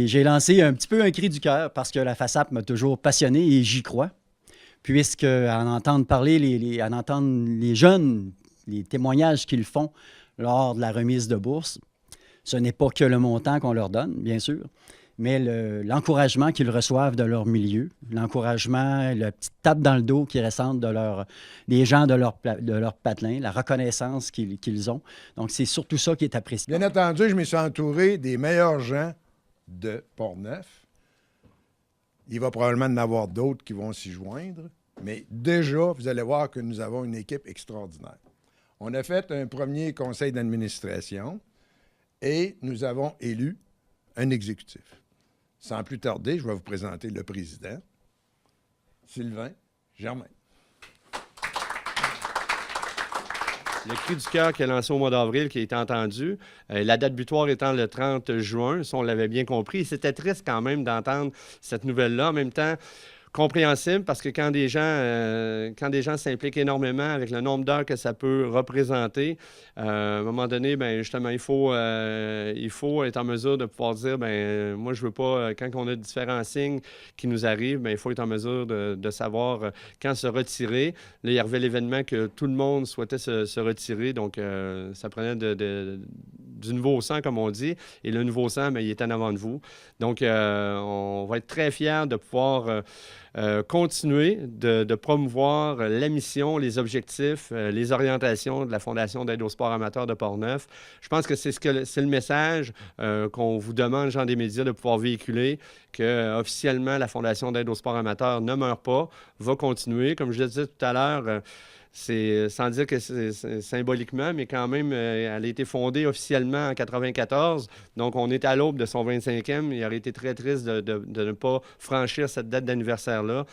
j'ai lancé un petit peu un cri du cœur parce que la FASAP m'a toujours passionné et j'y crois. Puisque en entendre parler, en entendre les jeunes, les témoignages qu'ils font lors de la remise de bourse, ce n'est pas que le montant qu'on leur donne, bien sûr, mais l'encouragement qu'ils reçoivent de leur milieu, l'encouragement, la petite tape dans le dos qu'ils ressentent des gens de leur patelin, la reconnaissance qu'ils ont. Donc, c'est surtout ça qui est apprécié. Bien entendu, je me suis entouré des meilleurs gens de Portneuf. Il va probablement en avoir d'autres qui vont s'y joindre, mais déjà, vous allez voir que nous avons une équipe extraordinaire. On a fait un premier conseil d'administration et nous avons élu un exécutif. Sans plus tarder, je vais vous présenter le président, Sylvain Germain. Le cri du cœur qui a lancé au mois d'avril, qui a été entendu, la date butoir étant le 30 juin, ça on l'avait bien compris. C'était triste quand même d'entendre cette nouvelle-là. En même temps, compréhensible parce que quand des gens s'impliquent énormément avec le nombre d'heures que ça peut représenter, à un moment donné, bien, justement, il faut être en mesure de pouvoir dire, bien, moi, je veux pas, quand on a différents signes qui nous arrivent, bien, il faut être en mesure de savoir quand se retirer. Là, il y avait l'événement que tout le monde souhaitait se retirer, donc ça prenait du nouveau sang, comme on dit, et le nouveau sang, bien, il est en avant de vous. Donc, on va être très fiers de pouvoir continuer de promouvoir la mission, les objectifs, les orientations de la Fondation d'aide au sport amateur de Portneuf. Je pense que c'est le message qu'on vous demande, gens des médias, de pouvoir véhiculer, que officiellement la Fondation d'aide au sport amateur ne meurt pas, va continuer. Comme je le disais tout à l'heure, c'est sans dire que c'est symboliquement, mais quand même, elle a été fondée officiellement en 1994. Donc, on est à l'aube de son 25e. Il aurait été très triste de ne pas franchir cette date d'anniversaire-là.